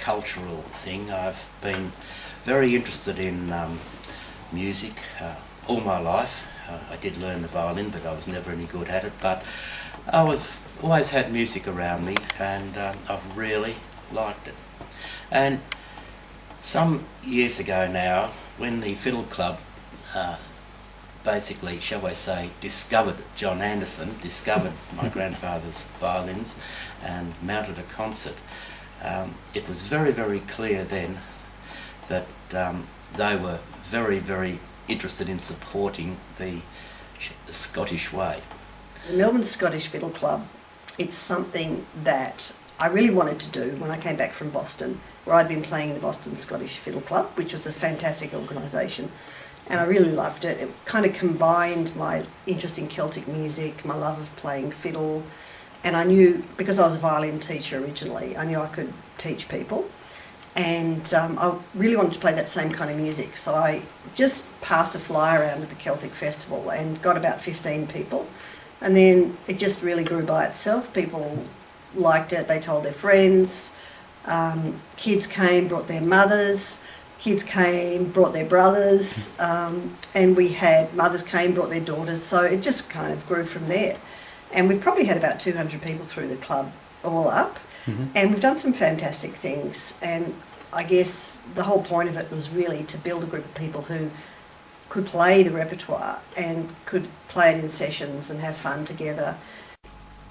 cultural thing. I've been very interested in music all my life. I did learn the violin, but I was never any good at it. But I've always had music around me, and I've really liked it. And some years ago now, when the Fiddle Club basically, shall I say, discovered John Anderson, discovered my grandfather's violins and mounted a concert, it was very, very clear then that they were very, very interested in supporting the Scottish way. The Melbourne Scottish Fiddle Club, it's something that I really wanted to do when I came back from Boston, where I'd been playing in the Boston Scottish Fiddle Club, which was a fantastic organisation, and I really loved it. It kind of combined my interest in Celtic music, my love of playing fiddle, and I knew, because I was a violin teacher originally, I knew I could teach people, and I really wanted to play that same kind of music. So I just passed a flyer around at the Celtic Festival and got about 15 people, and then it just really grew by itself. People liked it, they told their friends, kids came, brought their mothers, kids came, brought their brothers, and we had mothers came, brought their daughters, so it just kind of grew from there. And we've probably had about 200 people through the club all up, and we've done some fantastic things. And I guess the whole point of it was really to build a group of people who could play the repertoire and could play it in sessions and have fun together.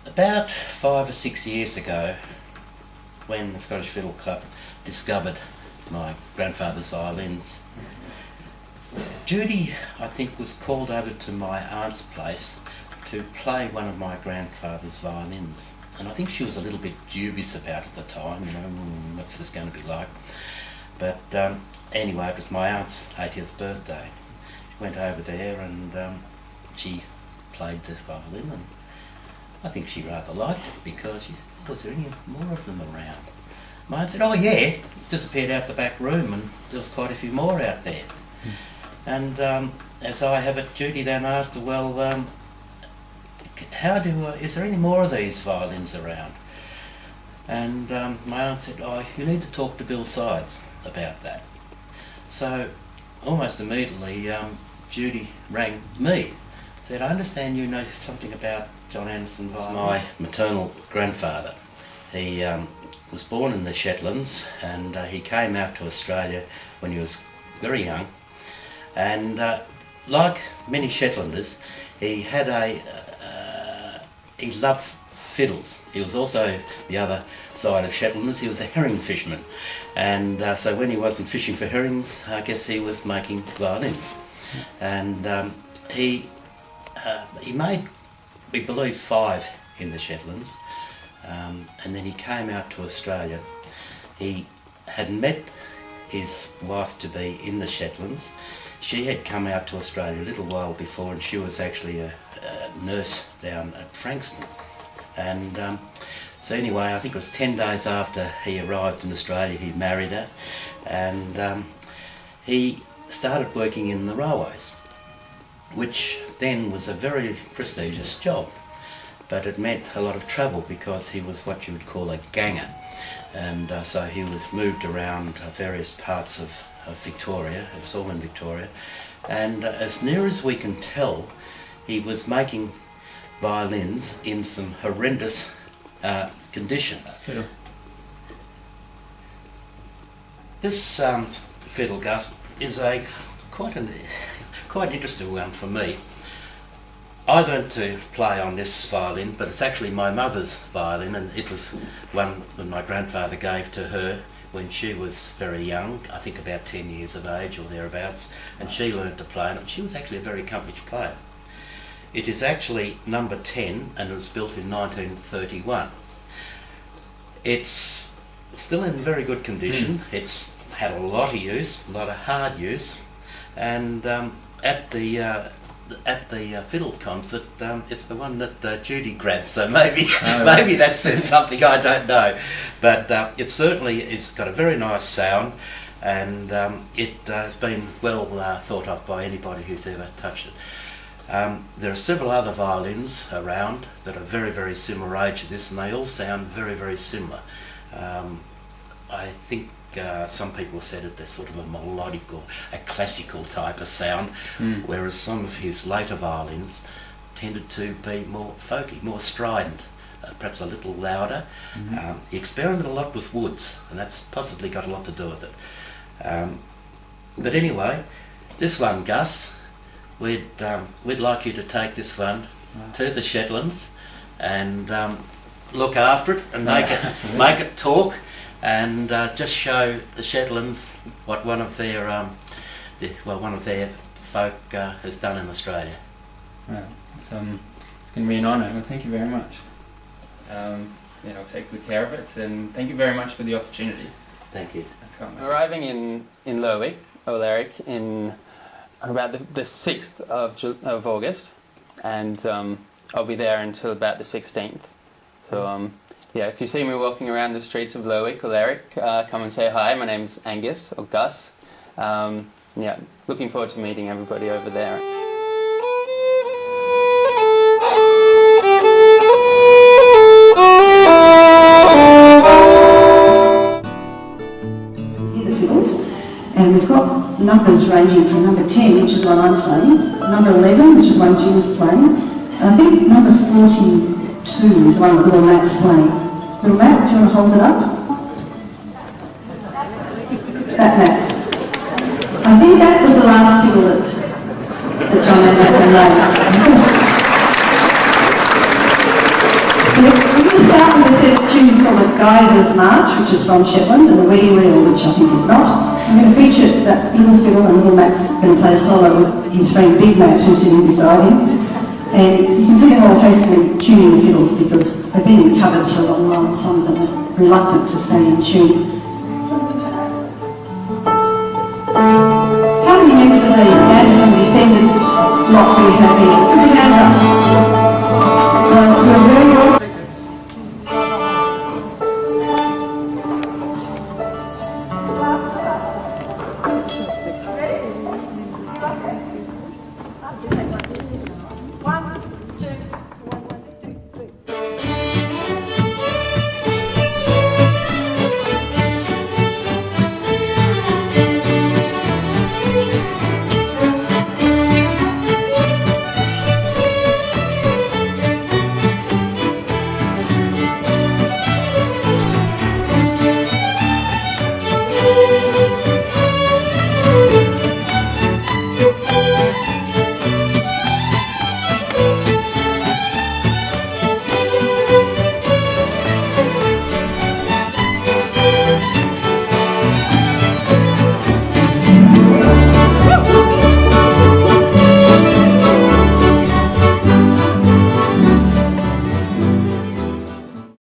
About 5 or 6 years ago, when the Scottish Fiddle Club discovered my grandfather's violins, Judy, I think, was called over to my aunt's place to play one of my grandfather's violins. And I think she was a little bit dubious about it at the time, you know, what's this going to be like? But anyway, it was my aunt's 80th birthday. She went over there and she played the violin, and I think she rather liked it, because she said, was there any more of them around? My aunt said, oh yeah, disappeared out the back room, and there was quite a few more out there. And as I have it, Judy then asked, well, is there any more of these violins around? And my aunt said, oh, you need to talk to Bill Sides about that. So almost immediately Judy rang me, said, I understand you know something about John Anderson violin. My maternal grandfather, he was born in the Shetlands, and he came out to Australia when he was very young, and like many Shetlanders, he had he loved fiddles. He was also, the other side of Shetlanders, he was a herring fisherman, and so when he wasn't fishing for herrings, I guess he was making violins. And he made, we believe, 5 in the Shetlands, and then he came out to Australia. He had met his wife-to-be in the Shetlands. She had come out to Australia a little while before, and she was actually a nurse down at Frankston. And so anyway, I think it was 10 days after he arrived in Australia, he married her, and he started working in the railways, which then was a very prestigious job, but it meant a lot of travel because he was what you would call a ganger, and so he was moved around various parts of Victoria. It was all in Victoria, and as near as we can tell, he was making violins in some horrendous conditions. Fiddle. This fiddle, Gus, is quite an interesting one for me. I learned to play on this violin, but it's actually my mother's violin, and it was one that my grandfather gave to her when she was very young, I think about 10 years of age or thereabouts, and she learned to play on it. She was actually a very accomplished player. It is actually number 10, and it was built in 1931. It's still in very good condition. It's had a lot of use, a lot of hard use, and at the fiddle concert, it's the one that Judy grabbed, so maybe maybe that says something, I don't know. But it certainly has got a very nice sound, and it has been well thought of by anybody who's ever touched it. There are several other violins around that are very, very similar age to this, and they all sound very, very similar. I think some people said it, there's sort of a melodic or a classical type of sound, whereas some of his later violins tended to be more folky, more strident, perhaps a little louder. He experimented a lot with woods, and that's possibly got a lot to do with it. But anyway, this one, Gus, we'd like you to take this one to the Shetlands and look after it and make it talk, and just show the Shetlands what one of their folk has done in Australia. Well, it's going to be an honour. Well, thank you very much. I'll take good care of it, and thank you very much for the opportunity. Thank you. Arriving in Lerwick, Oaklerik, on about the 6th of August, and I'll be there until about the 16th. So if you see me walking around the streets of Lerwick or Oaklerik, come and say hi. My name's Angus, or Gus. Looking forward to meeting everybody over there. And we've got numbers ranging from number 10, which is one I'm playing, number 11, which is one Jim's playing, and I think number 42 is one little Matt's playing. Little Matt, do you want to hold it up? That Matt. I think that was the last fiddle that John Anderson made. We're going to start with a set of tunes called the Geyser's March, which is from Shetland, and the Wedding Reel, which I think is not. I'm going to feature that little fiddle, and little Matt's going to play a solo with his friend Big Matt, who's sitting beside him. And you can see them all hastily tuning the fiddles because they've been in cupboards for a long while, and some of them are reluctant to stay in tune. How many members of the Anderson descendant lot do we have here? Put your hands up. You're very welcome. One,